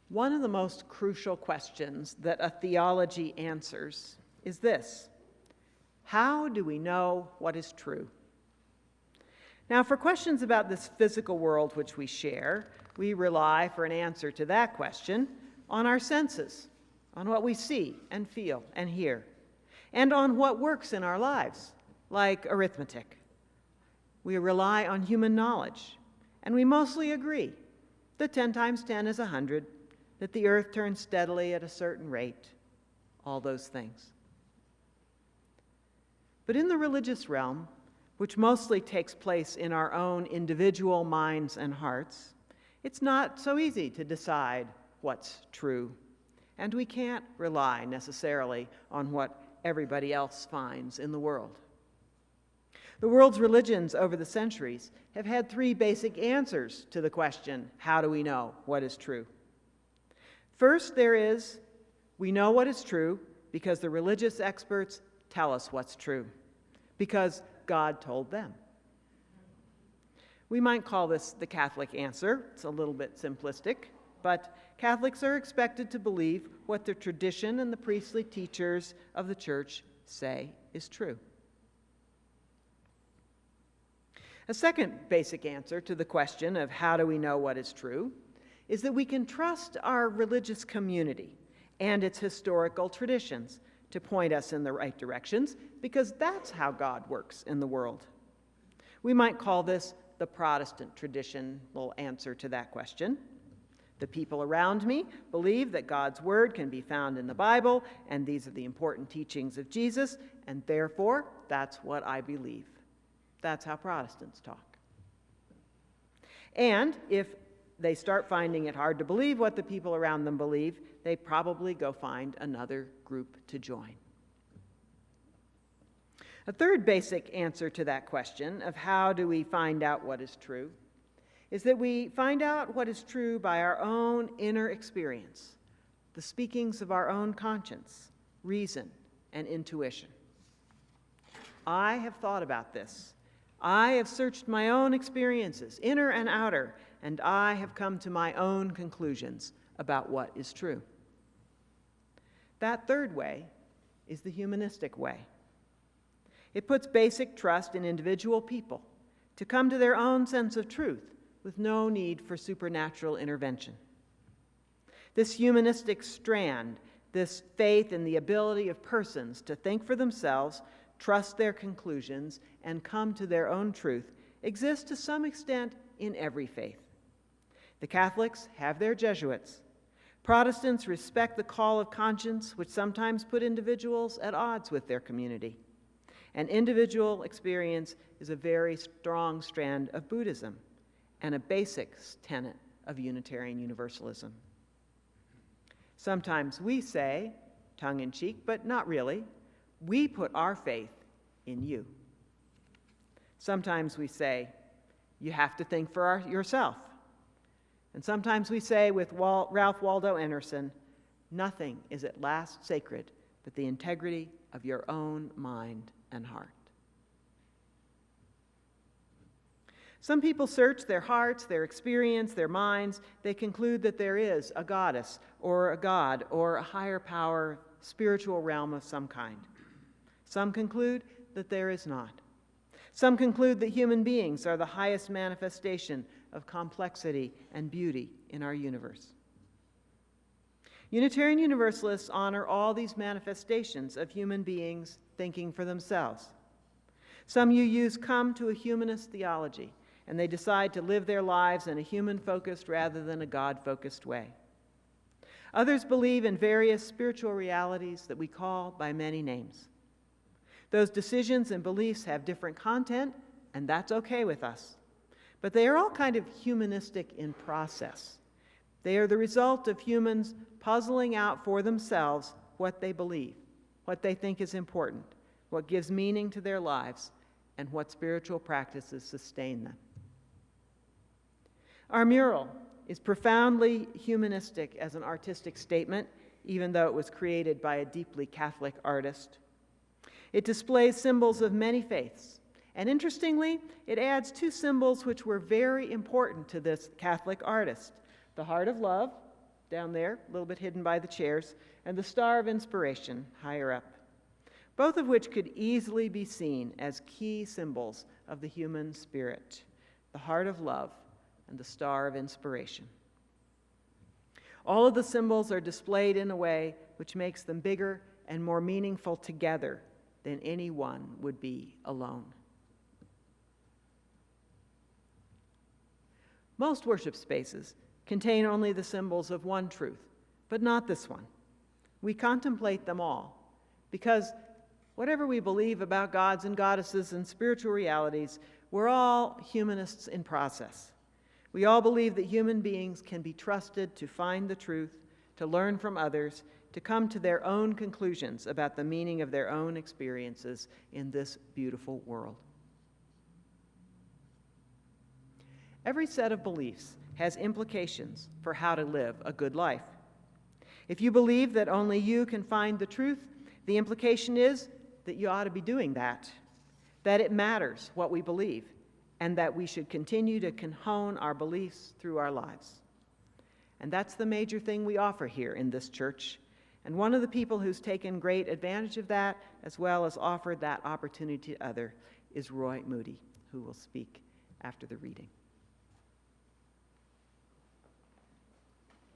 One of the most crucial questions that a theology answers is this: how do we know what is true? Now, for questions about this physical world which we share, we rely for an answer to that question on our senses, on what we see and feel and hear, and on what works in our lives, like arithmetic. We rely on human knowledge, and we mostly agree that 10 times 10 is 100, that the earth turns steadily at a certain rate, all those things. But in the religious realm, which mostly takes place in our own individual minds and hearts, it's not so easy to decide what's true, and we can't rely necessarily on what everybody else finds in the world. The world's religions over the centuries have had 3 basic answers to the question, how do we know what is true? First, there is, we know what is true because the religious experts tell us what's true, because God told them. We might call this the Catholic answer. It's a little bit simplistic, but Catholics are expected to believe what the tradition and the priestly teachers of the church say is true. A second basic answer to the question of how do we know what is true is that we can trust our religious community and its historical traditions to point us in the right directions, because that's how God works in the world. We might call this the Protestant traditional answer to that question. The people around me believe that God's word can be found in the Bible, and these are the important teachings of Jesus, and therefore, that's what I believe. That's how Protestants talk. And if they start finding it hard to believe what the people around them believe, they probably go find another group to join. A third basic answer to that question of how do we find out what is true is that we find out what is true by our own inner experience, the speakings of our own conscience, reason, and intuition. I have thought about this. I have searched my own experiences, inner and outer, and I have come to my own conclusions about what is true. That third way is the humanistic way. It puts basic trust in individual people to come to their own sense of truth with no need for supernatural intervention. This humanistic strand, this faith in the ability of persons to think for themselves, trust their conclusions, and come to their own truth, exists to some extent in every faith. The Catholics have their Jesuits. Protestants respect the call of conscience, which sometimes put individuals at odds with their community. And individual experience is a very strong strand of Buddhism and a basic tenet of Unitarian Universalism. Sometimes we say, tongue-in-cheek, but not really, we put our faith in you. Sometimes we say, you have to think for yourself. And sometimes we say with Ralph Waldo Emerson, nothing is at last sacred but the integrity of your own mind and heart. Some people search their hearts, their experience, their minds. They conclude that there is a goddess or a god or a higher power, spiritual realm of some kind. Some conclude that there is not. Some conclude that human beings are the highest manifestation of complexity and beauty in our universe. Unitarian Universalists honor all these manifestations of human beings thinking for themselves. Some UUs come to a humanist theology, and they decide to live their lives in a human-focused rather than a God-focused way. Others believe in various spiritual realities that we call by many names. Those decisions and beliefs have different content, and that's okay with us. But they are all kind of humanistic in process. They are the result of humans puzzling out for themselves what they believe, what they think is important, what gives meaning to their lives, and what spiritual practices sustain them. Our mural is profoundly humanistic as an artistic statement, even though it was created by a deeply Catholic artist. It displays symbols of many faiths, and interestingly, it adds 2 symbols which were very important to this Catholic artist, the heart of love down there, a little bit hidden by the chairs, and the Star of Inspiration higher up, both of which could easily be seen as key symbols of the human spirit, the heart of love and the Star of Inspiration. All of the symbols are displayed in a way which makes them bigger and more meaningful together than any one would be alone. Most worship spaces contain only the symbols of one truth, but not this one. We contemplate them all because whatever we believe about gods and goddesses and spiritual realities, we're all humanists in process. We all believe that human beings can be trusted to find the truth, to learn from others, to come to their own conclusions about the meaning of their own experiences in this beautiful world. Every set of beliefs has implications for how to live a good life. If you believe that only you can find the truth, the implication is that you ought to be doing that it matters what we believe, and that we should continue to hone our beliefs through our lives. And that's the major thing we offer here in this church. And one of the people who's taken great advantage of that, as well as offered that opportunity to others, is Roy Moody, who will speak after the reading.